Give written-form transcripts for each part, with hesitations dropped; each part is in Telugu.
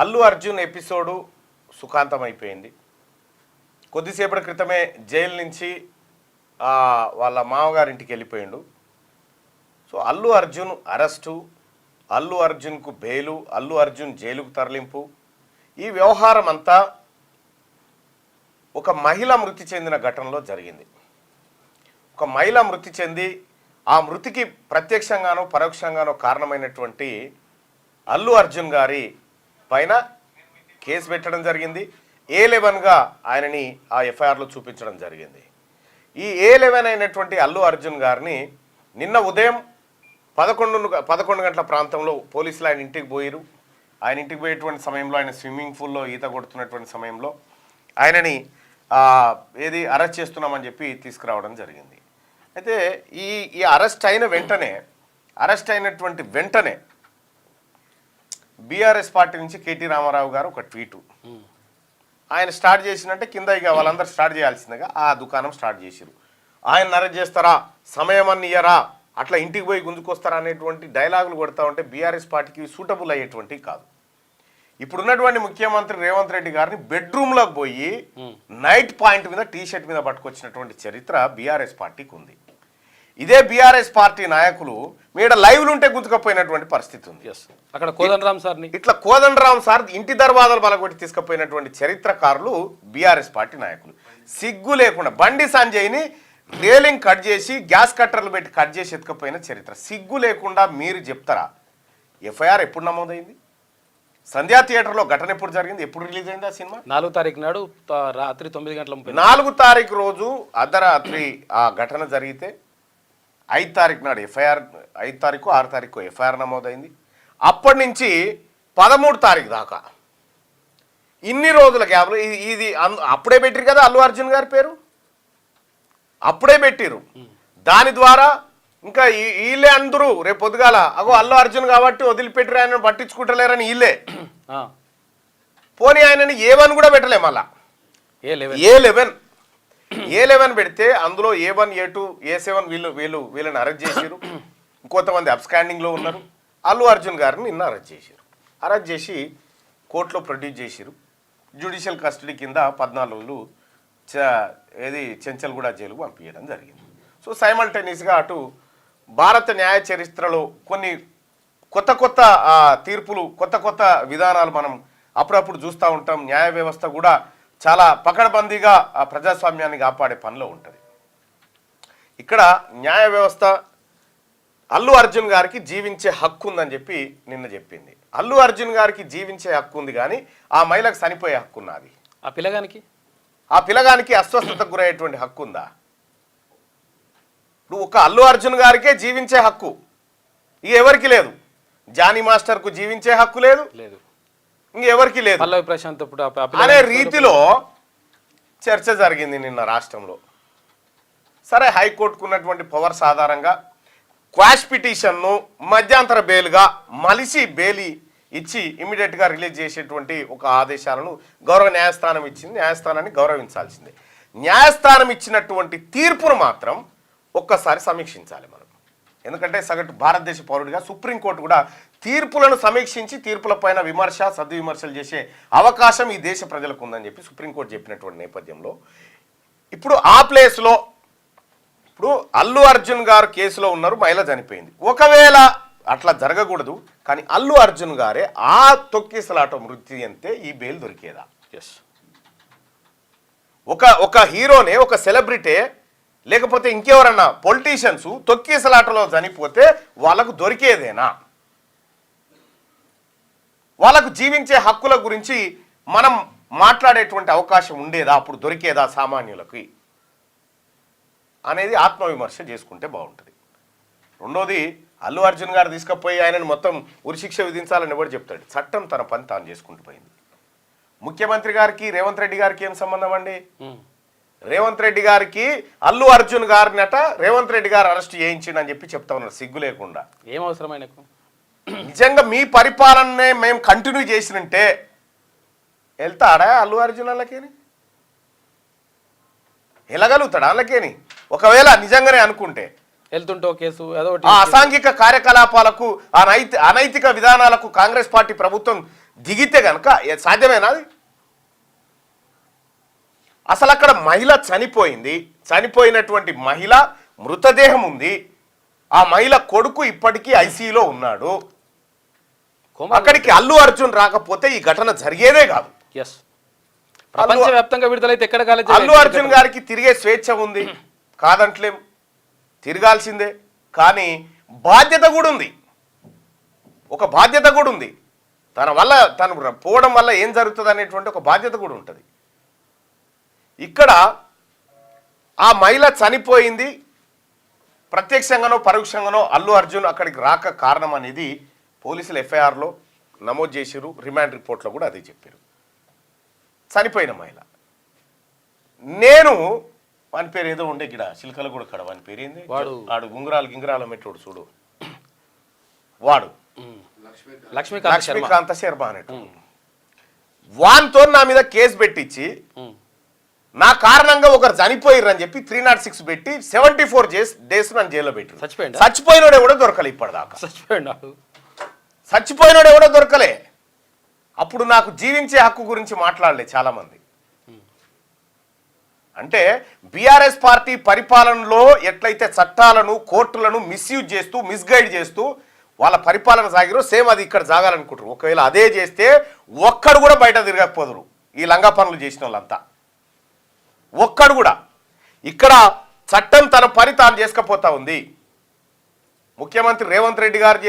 అల్లు అర్జున్ ఎపిసోడు సుఖాంతం అయిపోయింది. కొద్దిసేపటి క్రితమే జైలు నుంచి వాళ్ళ మామగారింటికి వెళ్ళిపోయిండు. సో అల్లు అర్జున్ అరెస్టు, అల్లు అర్జున్కు బెయిలు, అల్లు అర్జున్ జైలుకు తరలింపు, ఈ వ్యవహారం అంతా ఒక మహిళ మృతి చెందిన ఘటనలో జరిగింది. ఒక మహిళ మృతి చెంది ఆ మృతికి ప్రత్యక్షంగానో పరోక్షంగానో కారణమైనటువంటి అల్లు అర్జున్ గారి పైన కేసు పెట్టడం జరిగింది. A11గా ఆయనని ఆ ఎఫ్ఐఆర్లో చూపించడం జరిగింది. ఈ A11 అయినటువంటి అల్లు అర్జున్ గారిని నిన్న ఉదయం 11 గంటల ప్రాంతంలో పోలీసులు ఆయన ఇంటికి పోయారు. ఆయన ఇంటికి పోయేటువంటి సమయంలో ఆయన స్విమ్మింగ్ పూల్లో ఈత కొడుతున్నటువంటి సమయంలో ఆయనని అరెస్ట్ చేస్తున్నామని చెప్పి తీసుకురావడం జరిగింది. అయితే ఈ అరెస్ట్ అయినటువంటి వెంటనే బీఆర్ఎస్ పార్టీ నుంచి కేటీ రామారావు గారు ఒక ట్వీటు ఆయన స్టార్ట్ చేసినట్టే కింద ఇక వాళ్ళందరూ స్టార్ట్ చేయాల్సిందిగా ఆ దుకాణం స్టార్ట్ చేసిరు. ఆయన అరెస్ట్ చేస్తారా, సమయం అన్ని ఇయ్యరా, అట్లా ఇంటికి పోయి గుంజుకొస్తారా అనేటువంటి డైలాగులు కొడతా ఉంటే బీఆర్ఎస్ పార్టీకి సూటబుల్ అయ్యేటువంటి కాదు. ఇప్పుడున్నటువంటి ముఖ్యమంత్రి రేవంత్ రెడ్డి గారిని బెడ్రూమ్లోకి పోయి నైట్ పాయింట్ మీద టీషర్ట్ మీద పట్టుకొచ్చినటువంటి చరిత్ర బీఆర్ఎస్ పార్టీకి ఉంది. ఇదే బీఆర్ఎస్ పార్టీ నాయకులు మీద లైవ్లు ఉంటే గుంజుకపోయినటువంటి పరిస్థితి ఉంది. అక్కడ కోదండరామ్ సార్ ఇట్లా కోదండరామ్ సార్ ఇంటి దర్వాజాలు బలగొట్టి తీసుకుపోయినటువంటి చరిత్రకారులు బీఆర్ఎస్ పార్టీ నాయకులు. సిగ్గు లేకుండా బండి సంజయ్ని రేలింగ్ కట్ చేసి గ్యాస్ కట్టర్లు పెట్టి కట్ చేసి ఎత్తుకపోయిన చరిత్ర. సిగ్గు లేకుండా మీరు చెప్తారా? ఎఫ్ఐఆర్ ఎప్పుడు నమోదైంది? సంధ్యా థియేటర్లో ఘటన ఎప్పుడు జరిగింది? ఎప్పుడు రిలీజ్ అయింది ఆ సినిమా? 4వ తారీఖు నాడు రాత్రి 9 గంటల 4వ తారీఖు రోజు అర్ధరాత్రి ఆ ఘటన జరిగితే 5వ తారీఖు నాడు 5వ తారీఖు 6వ తారీఖు ఎఫ్ఐఆర్ నమోదైంది. అప్పటి నుంచి 13వ తారీఖు దాకా ఇన్ని రోజుల గ్యాప్లో ఇది అప్పుడే పెట్టిరు కదా అల్లు అర్జున్ గారి పేరు, అప్పుడే పెట్టిరు. దాని ద్వారా ఇంకా వీళ్ళే అందరూ రేపు పొద్దుగాల అల్లు అర్జున్ కాబట్టి వదిలిపెట్టిరు, ఆయన పట్టించుకుంటలేరని వీళ్ళే పోనీ ఆయనని A1 కూడా పెట్టలే. మళ్ళా A11 పెడితే అందులో A1, A2, A7 వీళ్ళని అరెస్ట్ చేసిరు. ఇంకొంతమంది అబ్స్కాండింగ్లో ఉన్నారు. అల్లు అర్జున్ గారిని నిన్న అరెస్ట్ చేశారు. అరెస్ట్ చేసి కోర్టులో ప్రొడ్యూస్ చేసిరు. జ్యుడిషియల్ కస్టడీ కింద 14 రోజులు చెంచల్గూడ జైలుకు పంపించడం జరిగింది. సో సైమల్టేనియస్గా అటు భారత న్యాయ చరిత్రలో కొన్ని కొత్త తీర్పులు, కొత్త విధానాలు మనం అప్పుడప్పుడు చూస్తూ ఉంటాం. న్యాయ వ్యవస్థ కూడా చాలా పకడ్బందీగా ఆ ప్రజాస్వామ్యాన్ని కాపాడే పనిలో ఉంటుంది. ఇక్కడ న్యాయ వ్యవస్థ అల్లు అర్జున్ గారికి జీవించే హక్కు ఉందని చెప్పి నిన్న చెప్పింది. అల్లు అర్జున్ గారికి జీవించే హక్కు ఉంది, కానీ ఆ మహిళకు చనిపోయే హక్కు ఉన్నది. ఆ పిల్లగానికి అస్వస్థతకు గురయ్యేటువంటి హక్కు ఉందా? ఇప్పుడు ఒక అల్లు అర్జున్ గారికే జీవించే హక్కు ఇక ఎవరికి లేదు. జానీ మాస్టర్కు జీవించే హక్కు లేదు, ఇంకెవరికి లేదు అనే రీతిలో చర్చ జరిగింది నిన్న రాష్ట్రంలో. సరే, హైకోర్టుకు ఉన్నటువంటి పవర్స్ ఆధారంగా క్వాష్ పిటిషన్ను మధ్యాంతర బెయిల్గా మలిసి బెయిల్ ఇచ్చి ఇమీడియట్గా రిలీజ్ చేసేటువంటి ఒక ఆదేశాలను గౌరవ న్యాయస్థానం ఇచ్చింది. న్యాయస్థానాన్ని గౌరవించాల్సిందే. న్యాయస్థానం ఇచ్చినటువంటి తీర్పును మాత్రం ఒక్కసారి సమీక్షించాలి మనం. ఎందుకంటే సగటు భారతదేశ పౌరుడిగా సుప్రీంకోర్టు కూడా తీర్పులను సమీక్షించి తీర్పులపైన విమర్శ, సద్విమర్శలు చేసే అవకాశం ఈ దేశ ప్రజలకు ఉందని చెప్పి సుప్రీంకోర్టు చెప్పినటువంటి నేపథ్యంలో ఇప్పుడు ఆ ప్లేస్లో ఇప్పుడు అల్లు అర్జున్ గారు కేసులో ఉన్నారు, మహిళ చనిపోయింది. ఒకవేళ అట్లా జరగకూడదు, కానీ అల్లు అర్జున్ గారే ఆ తొక్కిసలాట మృతి అంతే ఈ బెయిల్ దొరికేదా? ఒక హీరోనే, ఒక సెలబ్రిటీ లేకపోతే ఇంకెవరన్నా పొలిటీషియన్స్ తొక్కిసలాటలో చనిపోతే వాళ్ళకు దొరికేదేనా? వాళ్ళకు జీవించే హక్కుల గురించి మనం మాట్లాడేటువంటి అవకాశం ఉండేదా? అప్పుడు దొరికేదా సామాన్యులకి అనేది ఆత్మవిమర్శ చేసుకుంటే బాగుంటుంది. రెండోది, అల్లు అర్జున్ గారు తీసుకుపోయి ఆయనను మొత్తం ఉరిశిక్ష విధించాలని ఎవరు చెప్తాడు? చట్టం తన పని తాను చేసుకుంటూ పోయింది. ముఖ్యమంత్రి గారికి రేవంత్ రెడ్డి గారికి ఏం సంబంధం అండి? రేవంత్ రెడ్డి గారికి అల్లు అర్జున్ గారినట రేవంత్ రెడ్డి గారు అరెస్ట్ చేయించిండు అని చెప్పి చెప్తా ఉన్నారు సిగ్గు లేకుండా. ఏం అవసరమైన నిజంగా మీ పరిపాలననే మేము కంటిన్యూ చేసినంటే వెళ్తాడా అల్లు అర్జున్ వాళ్ళకేని? వెళ్ళగలుగుతాడా వాళ్ళకేని? ఒకవేళ నిజంగానే అనుకుంటే వెళ్తుంటో కేసు అసాంఘిక కార్యకలాపాలకు అనైతిక విధానాలకు కాంగ్రెస్ పార్టీ ప్రభుత్వం దిగితే కనుక సాధ్యమేనా అది? అసలు అక్కడ మహిళ చనిపోయింది, చనిపోయినటువంటి మహిళ మృతదేహం ఉంది, ఆ మహిళ కొడుకు ఇప్పటికీ ఐసీయూలో ఉన్నాడు. అక్కడికి అల్లు అర్జున్ రాకపోతే ఈ ఘటన జరిగేదే కాదు. ప్రపంచవ్యాప్తంగా విడుదలైతే ఎక్కడ కాలేదు. అల్లు అర్జున్ గారికి తిరిగే స్వేచ్ఛ ఉంది, కాదంటలేం, తిరగాల్సిందే. కానీ బాధ్యత కూడా ఉంది, ఒక బాధ్యత కూడా ఉంది. తను పోవడం వల్ల ఏం జరుగుతుంది అనేటువంటి ఒక బాధ్యత కూడా ఉంటుంది. ఇక్కడ ఆ మహిళ చనిపోయింది, ప్రత్యక్షంగానో పరోక్షంగానో అల్లు అర్జున్ అక్కడికి రాక కారణం అనేది పోలీసులు ఎఫ్ఐఆర్లో నమోదు చేసిరు, రిమాండ్ రిపోర్ట్లో కూడా అదే చెప్పారు. చనిపోయిన మహిళ, నేను వాని పేరు ఏదో ఉండే గిడ చిలకల కూడా కడ, వాని పేరు ఏంది, వాడు గింగరాలు మెట్టోడు చూడు, వాడు లక్ష్మీకాంత శర్మ అనేట్టు, వాన్తో నా మీద కేసు పెట్టించి నా కారణంగా ఒకరు చనిపోయారు అని చెప్పి 306 పెట్టి 74 days నన్ను జైల్లో పెట్టి చచ్చిపోయినోడే కూడా దొరకలే ఇప్పటిదాకా. చచ్చిపోయినోడే కూడా దొరకలే. అప్పుడు నాకు జీవించే హక్కు గురించి మాట్లాడలే చాలా మంది. అంటే బీఆర్ఎస్ పార్టీ పరిపాలనలో ఎట్లయితే చట్టాలను కోర్టులను మిస్యూజ్ చేస్తూ మిస్గైడ్ చేస్తూ వాళ్ళ పరిపాలన సాగిరో సేమ్ అది ఇక్కడ సాగాలనుకుంటారు. ఒకవేళ అదే చేస్తే ఒక్కడు కూడా బయట తిరగకపోదురు ఈ లంగా పనులు చేసిన వాళ్ళంతా, ఒక్కడు కూడా. ఇక్కడ చట్టం తన పని తాను చేసుకపోతా ఉంది. ముఖ్యమంత్రి రేవంత్ రెడ్డి గారు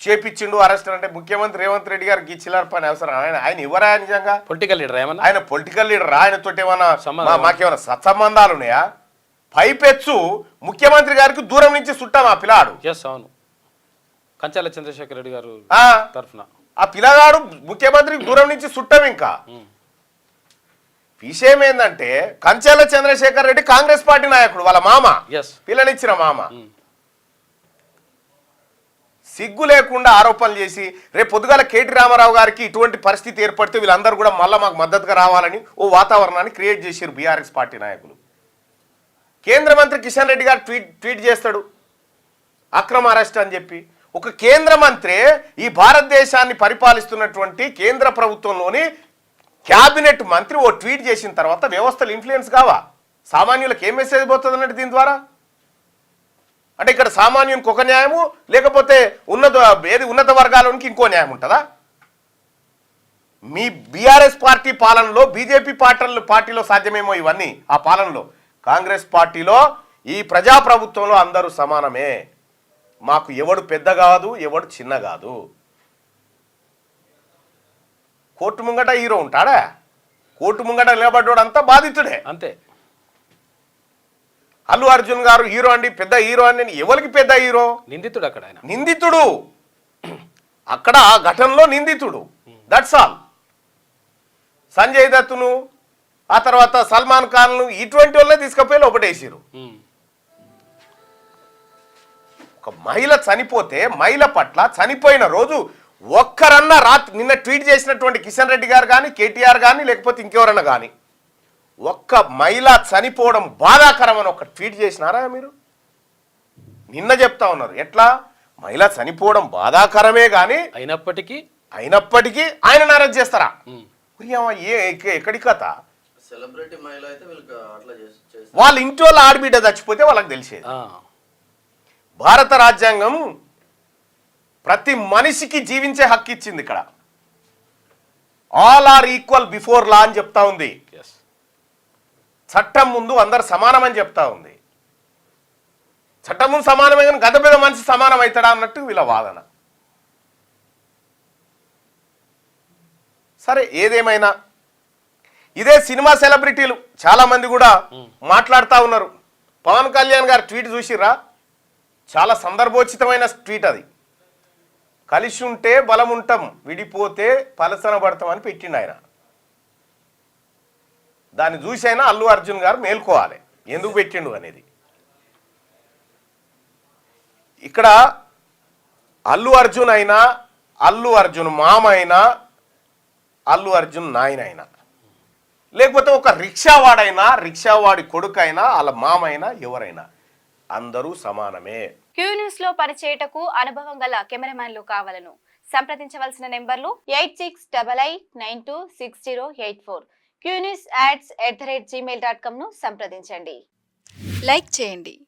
చేపించిండు అరెస్ట్ అంటే ముఖ్యమంత్రి రేవంత్ రెడ్డి గారికి చిల్లర పని అవసరం? ఆయన ఎవరా నిజంగా? పొలిటికల్ లీడర్, ఆయన పొలిటికల్ లీడర్. ఆయనతో ఏమైనా మాకేమైనా సత్సంబంధాలు ఉన్నాయా? పైపెచ్చు ముఖ్యమంత్రి గారికి దూరం నుంచి చుట్టాం ఆ పిల్లాడు. అవును, కంచాల చంద్రశేఖర్ రెడ్డి గారు తరఫున ఆ పిల్లగాడు ముఖ్యమంత్రికి దూరం నుంచి చుట్టాం. ఇంకా విషయం ఏంటంటే కంచాల చంద్రశేఖర్ రెడ్డి కాంగ్రెస్ పార్టీ నాయకుడు, వాళ్ళ మామ, పిల్లనిచ్చిన మామ. సిగ్గు లేకుండా ఆరోపణలు చేసి రేపు పొద్దుగాల కేటీ రామారావు గారికి ఇటువంటి పరిస్థితి ఏర్పడితే వీళ్ళందరూ కూడా మళ్ళీ మాకు మద్దతుగా రావాలని ఓ వాతావరణాన్ని క్రియేట్ చేశారు బీఆర్ఎస్ పార్టీ నాయకులు. కేంద్ర మంత్రి కిషన్ రెడ్డి గారు ట్వీట్ చేస్తాడు అక్రమ అరెస్ట్ అని చెప్పి. ఒక కేంద్ర మంత్రి ఈ భారతదేశాన్ని పరిపాలిస్తున్నటువంటి కేంద్ర ప్రభుత్వంలోని క్యాబినెట్ మంత్రి ఓ ట్వీట్ చేసిన తర్వాత వ్యవస్థలు ఇన్ఫ్లుయెన్స్ కావా? సామాన్యులకు ఏం మెసేజ్ పోతుంది అన్నట్టు దీని ద్వారా? అంటే ఇక్కడ సామాన్యునికి ఒక న్యాయము, లేకపోతే ఉన్నత వర్గాలకి ఇంకో న్యాయం ఉంటుందా? మీ బీఆర్ఎస్ పార్టీ పాలనలో బీజేపీ పార్టీలో సాధ్యమేమో ఇవన్నీ, ఆ పాలనలో కాంగ్రెస్ పార్టీలో ఈ ప్రజాప్రభుత్వంలో అందరూ సమానమే. మాకు ఎవడు పెద్ద కాదు, ఎవడు చిన్న కాదు. కోర్టు ముంగట హీరో ఉంటాడా? కోర్టు ముంగట నిలబడ్డాడు అంతా బాధితుడే అంతే. అల్లు అర్జున్ గారు హీరో అండి, పెద్ద హీరో అండి. ఎవరికి పెద్ద హీరో? నిందితుడు. అక్కడ ఆయన నిందితుడు, అక్కడ ఆ ఘటనలో నిందితుడు. That's all. సంజయ్ దత్తును, ఆ తర్వాత సల్మాన్ ఖాన్ను, ఇటువంటి వాళ్ళే తీసుకుపోయి లోపటేసారు. ఒక మహిళ చనిపోతే మహిళ పట్ల చనిపోయిన రోజు ఒక్కరన్నా నిన్న ట్వీట్ చేసినటువంటి కిషన్ రెడ్డి గారు కానీ, కేటీఆర్ కానీ, లేకపోతే ఇంకెవరన్నా కానీ ఒక్క మహిళ చనిపోవడం బాధాకరం అని ఒక ట్వీట్ చేసినారా మీరు? నిన్న చెప్తా ఉన్నారు ఎట్లా మహిళ చనిపోవడం బాధాకరమే కానీ అయినప్పటికీ ఆయన అరెస్ట్ చేస్తారా? ఎక్కడి కథ? వాళ్ళ ఇంటి వాళ్ళ ఆడబిడ్డ చచ్చిపోతే వాళ్ళకి తెలిసేది. భారత రాజ్యాంగం ప్రతి మనిషికి జీవించే హక్కు ఇచ్చింది. ఇక్కడ all are equal before law అని చెప్తా ఉంది. చట్టం ముందు అందరు సమానమని చెప్తా ఉంది. చట్టం ముందు సమానమే కానీ గత పెద్ద మనిషి సమానం అవుతాడా అన్నట్టు వీళ్ళ వాదన. సరే, ఏదేమైనా ఇదే సినిమా సెలబ్రిటీలు చాలా మంది కూడా మాట్లాడుతూ ఉన్నారు. పవన్ కళ్యాణ్ గారు ట్వీట్ చూసిర్రా? చాలా సందర్భోచితమైన ట్వీట్ అది. కలిసి ఉంటే బలం ఉంటాం, విడిపోతే పలసన పడతాం అని పెట్టిండు ఆయన. దాన్ని చూసైనా అల్లు అర్జున్ గారు మేల్కోవాలి ఎందుకు పెట్టిండు అనేది. ఇక్కడ అల్లు అర్జున్ అయినా, అల్లు అర్జున్ మామ అయినా, అల్లు అర్జున్ నాయన అయినా, లేకపోతే ఒక రిక్షావాడైనా, రిక్షావాడి కొడుకైనా, వాళ్ళ మామ అయినా, ఎవరైనా అందరూ సమానమే. క్యూ న్యూస్ లో పనిచేయటకు అనుభవం గల కెమెరామెన్లు కావాలను. సంప్రదించవలసిన నెంబర్లు 8688926084, qnewsads@gmail.com ను సంప్రదించండి. లైక్ చేయండి.